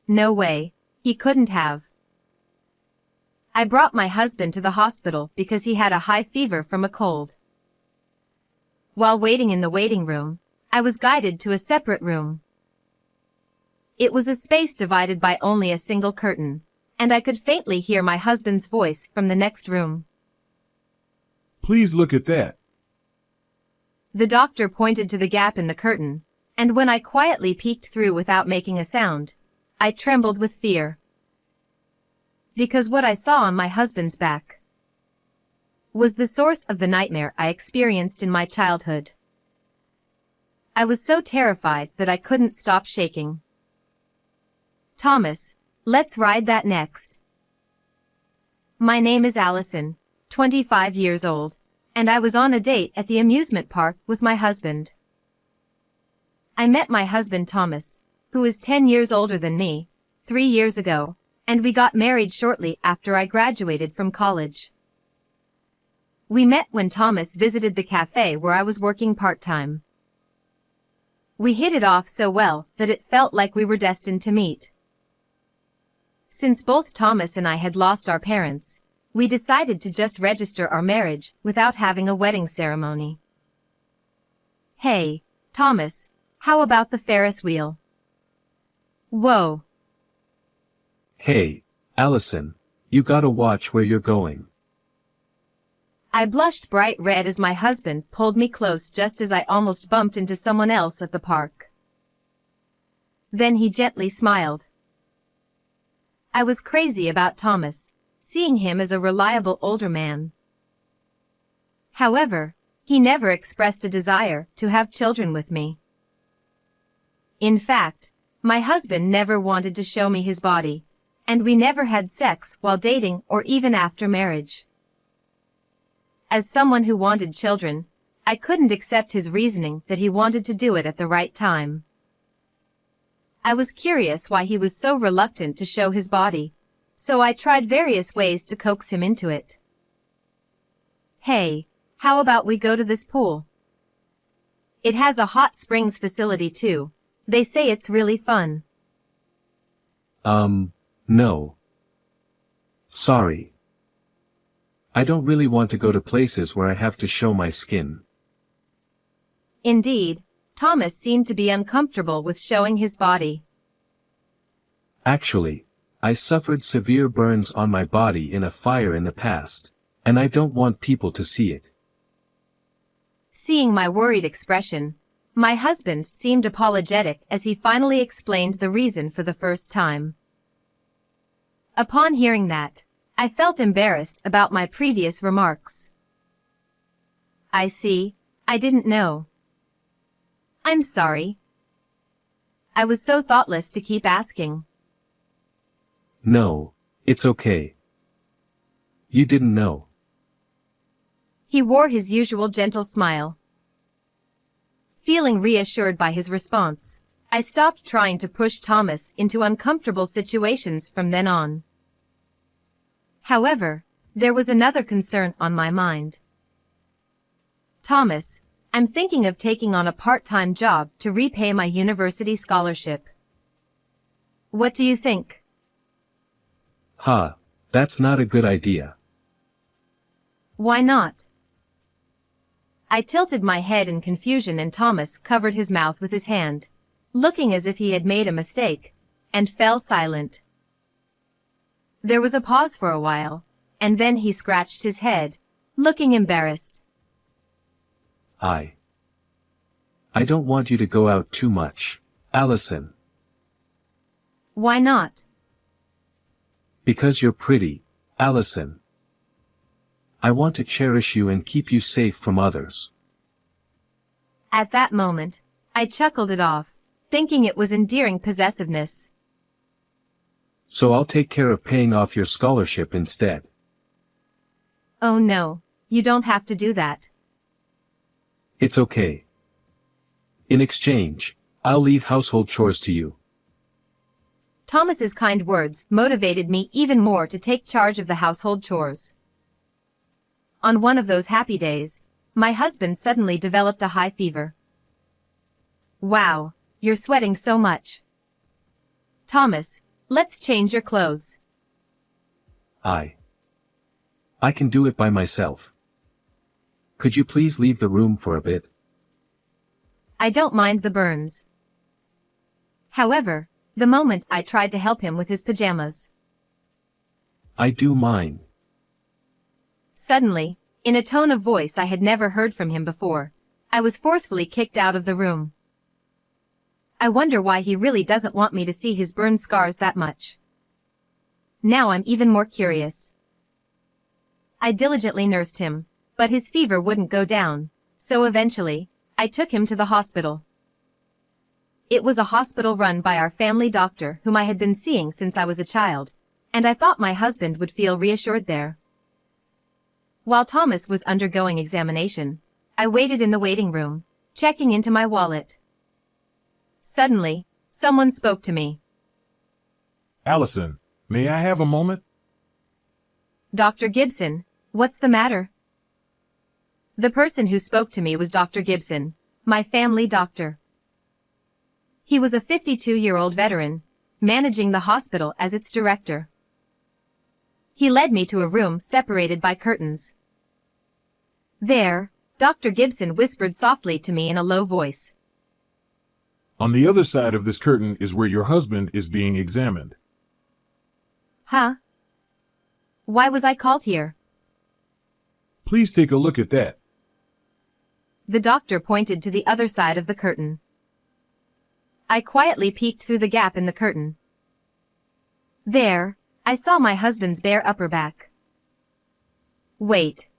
No way. He couldn't have. I brought my husband to the hospital because he had a high fever from a cold. While waiting in the waiting room, I was guided to a separate room. It was a space divided by only a single curtain, and I could faintly hear my husband's voice from the next room. Please look at that. The doctor pointed to the gap in the curtain, and when I quietly peeked through without making a sound, I trembled with fear. Because what I saw on my husband's back was the source of the nightmare I experienced in my childhood. I was so terrified that I couldn't stop shaking. Thomas, let's ride that next. My name is Allison, 25 years old, and I was on a date at the amusement park with my husband. I met my husband Thomas, who is 10 years older than me, 3 years ago, and we got married shortly after I graduated from college. We met when Thomas visited the cafe where I was working part-time. We hit it off so well that it felt like we were destined to meet. Since both Thomas and I had lost our parents, we decided to just register our marriage without having a wedding ceremony. Hey, Thomas, how about the Ferris wheel? Whoa. Hey, Allison, you gotta watch where you're going. I blushed bright red as my husband pulled me close just as I almost bumped into someone else at the park. Then he gently smiled. I was crazy about Thomas, seeing him as a reliable older man. However, he never expressed a desire to have children with me. In fact, my husband never wanted to show me his body, and we never had sex while dating or even after marriage. As someone who wanted children, I couldn't accept his reasoning that he wanted to do it at the right time. I was curious why he was so reluctant to show his body, so I tried various ways to coax him into it. Hey, how about we go to this pool? It has a hot springs facility too. They say it's really fun. No. Sorry. I don't really want to go to places where I have to show my skin. Indeed, Thomas seemed to be uncomfortable with showing his body. Actually, I suffered severe burns on my body in a fire in the past, and I don't want people to see it. Seeing my worried expression, my husband seemed apologetic as he finally explained the reason for the first time. Upon hearing that, I felt embarrassed about my previous remarks. I see, I didn't know. I'm sorry. I was so thoughtless to keep asking. No, it's okay. You didn't know. He wore his usual gentle smile. Feeling reassured by his response, I stopped trying to push Thomas into uncomfortable situations from then on. However, there was another concern on my mind. Thomas, I'm thinking of taking on a part-time job to repay my university scholarship. What do you think? That's not a good idea. Why not? I tilted my head in confusion and Thomas covered his mouth with his hand, looking as if he had made a mistake, and fell silent. There was a pause for a while, and then he scratched his head, looking embarrassed. I don't want you to go out too much, Allison. Why not? Because you're pretty, Allison. I want to cherish you and keep you safe from others. At that moment, I chuckled it off, thinking it was endearing possessiveness. So I'll take care of paying off your scholarship instead. Oh no, you don't have to do that. It's okay. In exchange, I'll leave household chores to you. Thomas's kind words motivated me even more to take charge of the household chores. On one of those happy days, my husband suddenly developed a high fever. Wow, you're sweating so much. Thomas, Let's change your clothes. I can do it by myself. Could you please leave the room for a bit? I don't mind the burns. However, the moment I tried to help him with his pajamas, I do mind. suddenly, in a tone of voice I had never heard from him before, I was forcefully kicked out of the room. I wonder why he really doesn't want me to see his burn scars that much. Now I'm even more curious. I diligently nursed him, but his fever wouldn't go down, so eventually, I took him to the hospital. It was a hospital run by our family doctor whom I had been seeing since I was a child, and I thought my husband would feel reassured there. While Thomas was undergoing examination, I waited in the waiting room, checking into my wallet. Suddenly, someone spoke to me. Allison, may I have a moment? Dr. Gibson, what's the matter? The person who spoke to me was Dr. Gibson, my family doctor. He was a 52-year-old veteran, managing the hospital as its director. He led me to a room separated by curtains. There, Dr. Gibson whispered softly to me in a low voice. On the other side of this curtain is where your husband is being examined. Huh? Why was I called here? Please take a look at that. The doctor pointed to the other side of the curtain. I quietly peeked through the gap in the curtain. There, I saw my husband's bare upper back. Wait.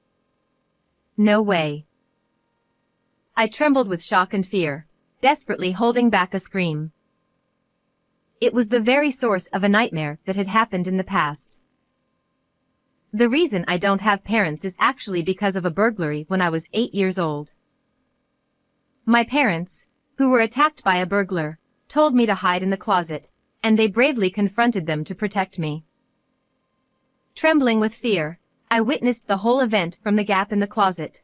No way. I trembled with shock and fear, desperately holding back a scream. It was the very source of a nightmare that had happened in the past. The reason I don't have parents is actually because of a burglary when I was 8 years old. My parents, who were attacked by a burglar, told me to hide in the closet, and they bravely confronted them to protect me. Trembling with fear, I witnessed the whole event from the gap in the closet.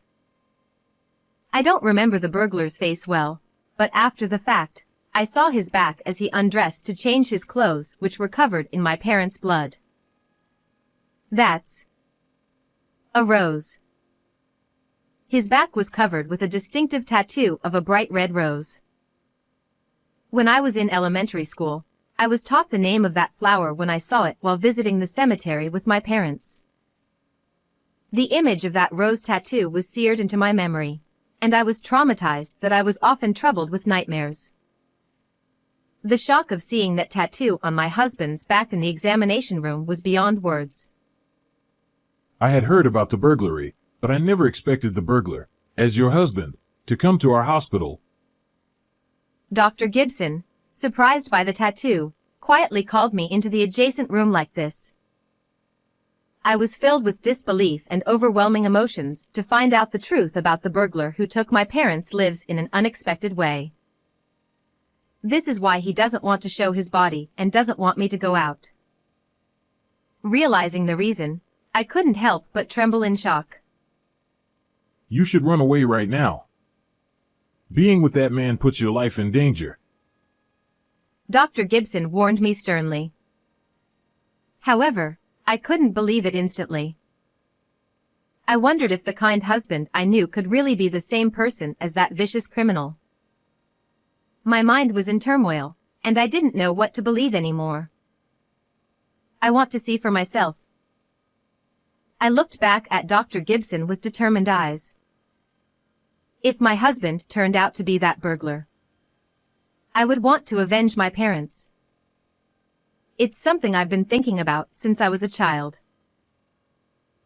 I don't remember the burglar's face well, but after the fact, I saw his back as he undressed to change his clothes, which were covered in my parents' blood. That's a rose. His back was covered with a distinctive tattoo of a bright red rose. When I was in elementary school, I was taught the name of that flower when I saw it while visiting the cemetery with my parents. The image of that rose tattoo was seared into my memory, and I was traumatized that I was often troubled with nightmares. The shock of seeing that tattoo on my husband's back in the examination room was beyond words. I had heard about the burglary, but I never expected the burglar, as your husband, to come to our hospital. Dr. Gibson, surprised by the tattoo, quietly called me into the adjacent room like this. I was filled with disbelief and overwhelming emotions to find out the truth about the burglar who took my parents' lives in an unexpected way. This is why he doesn't want to show his body and doesn't want me to go out. Realizing the reason, I couldn't help but tremble in shock. You should run away right now. Being with that man puts your life in danger. Dr. Gibson warned me sternly. However, I couldn't believe it instantly. I wondered if the kind husband I knew could really be the same person as that vicious criminal. My mind was in turmoil, and I didn't know what to believe anymore. I want to see for myself. I looked back at Dr. Gibson with determined eyes. If my husband turned out to be that burglar, I would want to avenge my parents. It's something I've been thinking about since I was a child.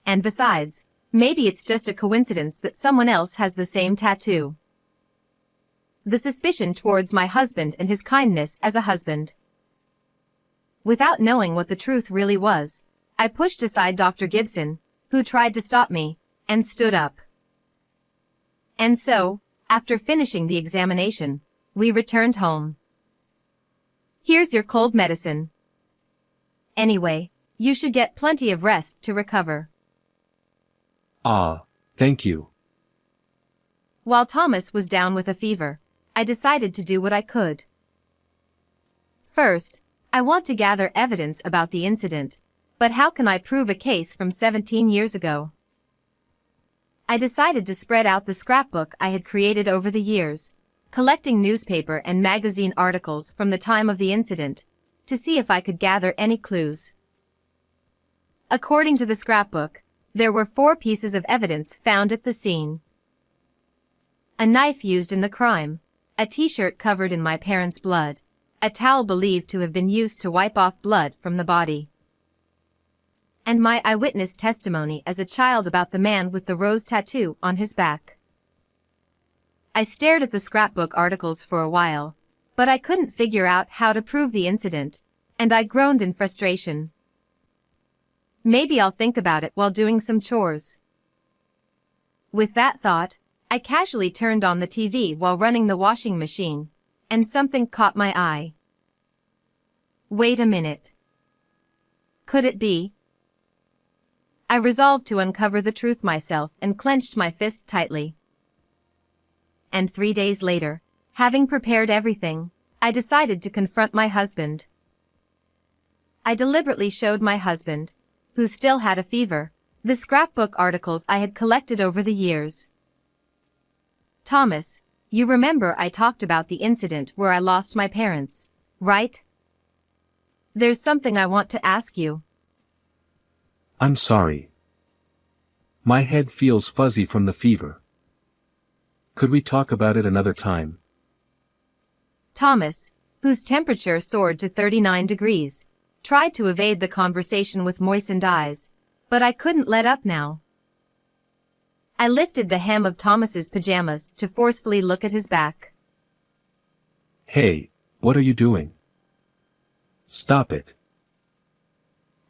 And besides, maybe it's just a coincidence that someone else has the same tattoo. The suspicion towards my husband and his kindness as a husband. Without knowing what the truth really was, I pushed aside Dr. Gibson, who tried to stop me, and stood up. And so, after finishing the examination, we returned home. Here's your cold medicine. Anyway, you should get plenty of rest to recover. Thank you. While Thomas was down with a fever, I decided to do what I could. First, I want to gather evidence about the incident, but how can I prove a case from 17 years ago? I decided to spread out the scrapbook I had created over the years, collecting newspaper and magazine articles from the time of the incident, to see if I could gather any clues. According to the scrapbook, there were 4 pieces of evidence found at the scene. A knife used in the crime, a t-shirt covered in my parents' blood, a towel believed to have been used to wipe off blood from the body, and my eyewitness testimony as a child about the man with the rose tattoo on his back. I stared at the scrapbook articles for a while, but I couldn't figure out how to prove the incident, and I groaned in frustration. Maybe I'll think about it while doing some chores. With that thought, I casually turned on the TV while running the washing machine, and something caught my eye. Wait a minute. Could it be? I resolved to uncover the truth myself and clenched my fist tightly. And 3 days later, having prepared everything, I decided to confront my husband. I deliberately showed my husband, who still had a fever, the scrapbook articles I had collected over the years. Thomas, you remember I talked about the incident where I lost my parents, right? There's something I want to ask you. I'm sorry. My head feels fuzzy from the fever. Could we talk about it another time? Thomas, whose temperature soared to 39 degrees, tried to evade the conversation with moistened eyes, but I couldn't let up now. I lifted the hem of Thomas's pajamas to forcefully look at his back. Hey, what are you doing? Stop it.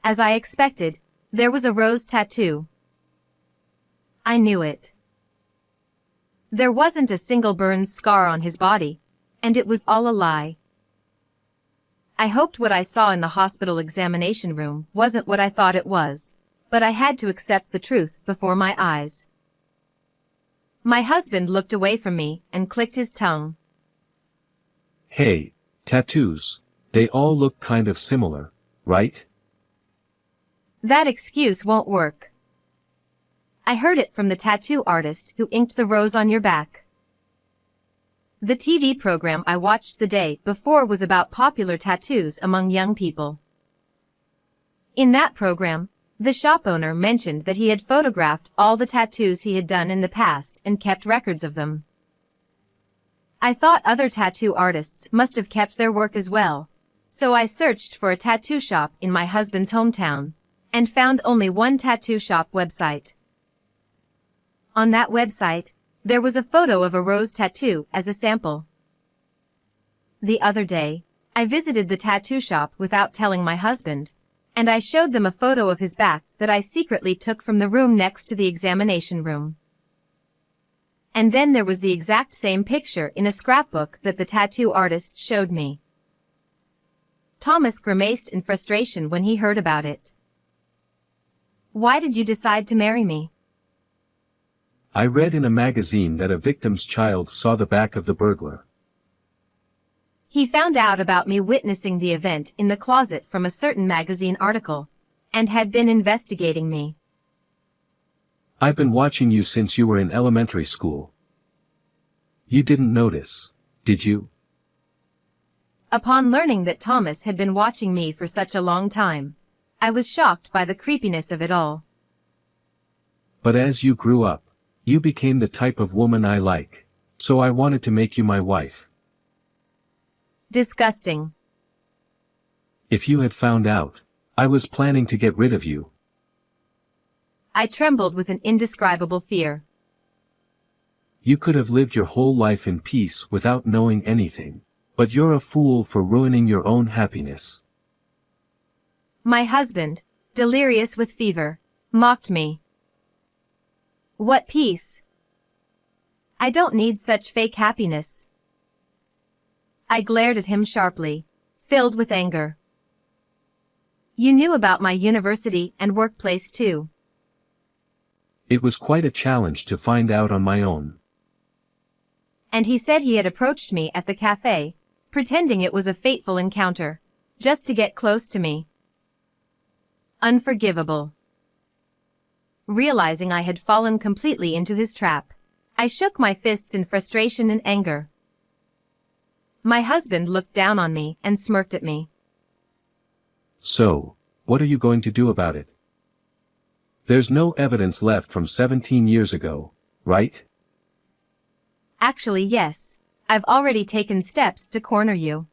As I expected, there was a rose tattoo. I knew it. There wasn't a single burn scar on his body, and it was all a lie. I hoped what I saw in the hospital examination room wasn't what I thought it was, but I had to accept the truth before my eyes. My husband looked away from me and clicked his tongue. Hey, tattoos, they all look kind of similar, right? That excuse won't work. I heard it from the tattoo artist who inked the rose on your back. The TV program I watched the day before was about popular tattoos among young people. In that program, the shop owner mentioned that he had photographed all the tattoos he had done in the past and kept records of them. I thought other tattoo artists must have kept their work as well, so I searched for a tattoo shop in my husband's hometown, and found only one tattoo shop website. On that website, there was a photo of a rose tattoo as a sample. The other day, I visited the tattoo shop without telling my husband, and I showed them a photo of his back that I secretly took from the room next to the examination room. And then there was the exact same picture in a scrapbook that the tattoo artist showed me. Thomas grimaced in frustration when he heard about it. Why did you decide to marry me? I read in a magazine that a victim's child saw the back of the burglar. He found out about me witnessing the event in the closet from a certain magazine article, and had been investigating me. I've been watching you since you were in elementary school. You didn't notice, did you? Upon learning that Thomas had been watching me for such a long time, I was shocked by the creepiness of it all. But as you grew up, you became the type of woman I like, so I wanted to make you my wife. Disgusting. If you had found out, I was planning to get rid of you. I trembled with an indescribable fear. You could have lived your whole life in peace without knowing anything, but you're a fool for ruining your own happiness. My husband, delirious with fever, mocked me. What peace? I don't need such fake happiness. I glared at him sharply, filled with anger. You knew about my university and workplace too. It was quite a challenge to find out on my own. And he said he had approached me at the cafe, pretending it was a fateful encounter, just to get close to me. Unforgivable. Realizing I had fallen completely into his trap, I shook my fists in frustration and anger. My husband looked down on me and smirked at me. So, what are you going to do about it? There's no evidence left from 17 years ago, right? Actually, yes. I've already taken steps to corner you.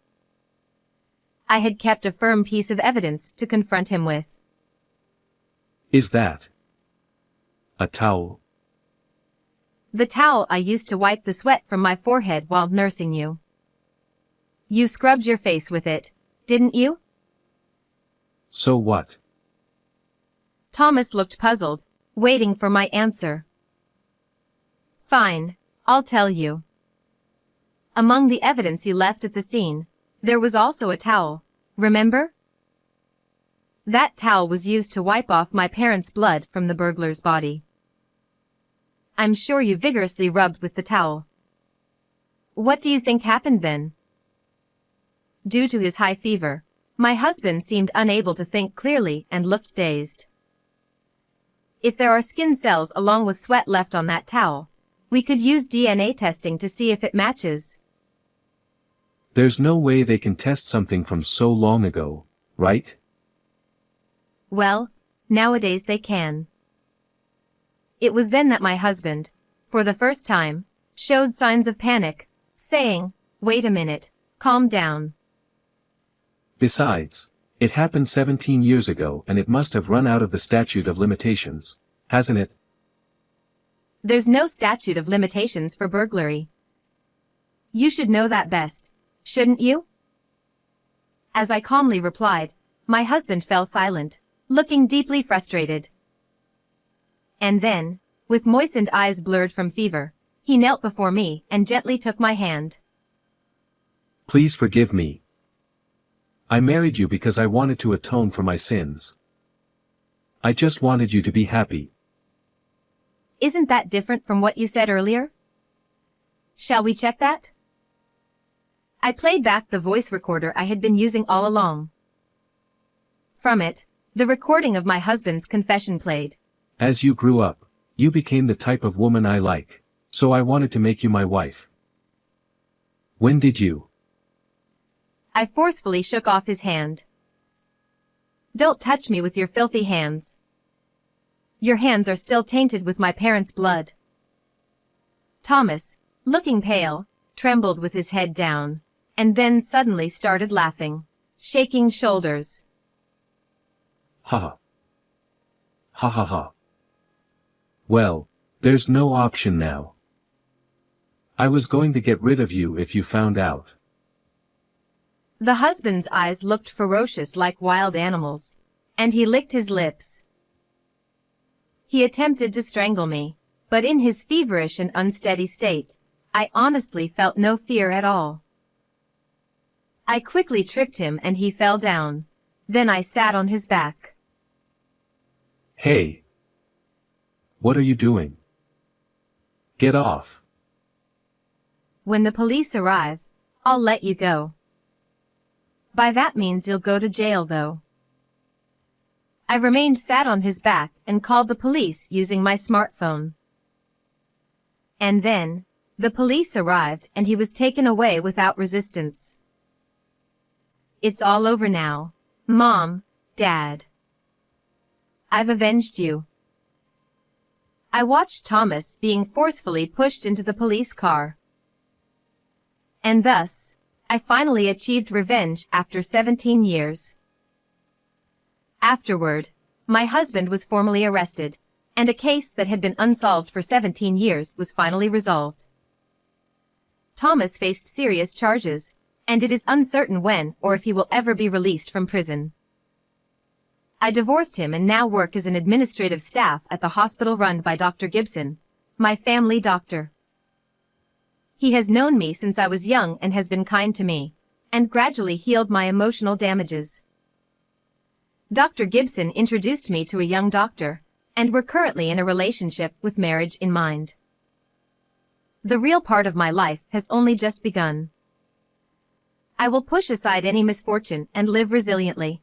I had kept a firm piece of evidence to confront him with. Is that a towel? The towel I used to wipe the sweat from my forehead while nursing you. You scrubbed your face with it, didn't you? So what? Thomas looked puzzled, waiting for my answer. Fine, I'll tell you. Among the evidence you left at the scene, there was also a towel, remember? That towel was used to wipe off my parents' blood from the burglar's body. I'm sure you vigorously rubbed with the towel. What do you think happened then? Due to his high fever, my husband seemed unable to think clearly and looked dazed. If there are skin cells along with sweat left on that towel, we could use DNA testing to see if it matches. There's no way they can test something from so long ago, right? Well, nowadays they can. It was then that my husband, for the first time, showed signs of panic, saying, "Wait a minute, calm down." Besides, it happened 17 years ago and it must have run out of the statute of limitations, hasn't it? There's no statute of limitations for burglary. You should know that best, shouldn't you? As I calmly replied, my husband fell silent, looking deeply frustrated. And then, with moistened eyes blurred from fever, he knelt before me and gently took my hand. Please forgive me. I married you because I wanted to atone for my sins. I just wanted you to be happy. Isn't that different from what you said earlier? Shall we check that? I played back the voice recorder I had been using all along. From it, the recording of my husband's confession played. As you grew up, you became the type of woman I like, so I wanted to make you my wife. When did you? I forcefully shook off his hand. Don't touch me with your filthy hands. Your hands are still tainted with my parents' blood. Thomas, looking pale, trembled with his head down, and then suddenly started laughing, shaking shoulders. Ha ha. Ha ha ha. Well, there's no option now. I was going to get rid of you if you found out. The husband's eyes looked ferocious like wild animals, and he licked his lips. He attempted to strangle me, but in his feverish and unsteady state, I honestly felt no fear at all. I quickly tripped him and he fell down. Then I sat on his back. Hey! What are you doing? Get off. When the police arrive, I'll let you go. By that means you'll go to jail though. I remained sat on his back and called the police using my smartphone. And then, the police arrived and he was taken away without resistance. It's all over now, Mom, Dad. I've avenged you. I watched Thomas being forcefully pushed into the police car. And thus, I finally achieved revenge after 17 years. Afterward, my husband was formally arrested, and a case that had been unsolved for 17 years was finally resolved. Thomas faced serious charges, and it is uncertain when or if he will ever be released from prison. I divorced him and now work as an administrative staff at the hospital run by Dr. Gibson, my family doctor. He has known me since I was young and has been kind to me, and gradually healed my emotional damages. Dr. Gibson introduced me to a young doctor, and we're currently in a relationship with marriage in mind. The real part of my life has only just begun. I will push aside any misfortune and live resiliently.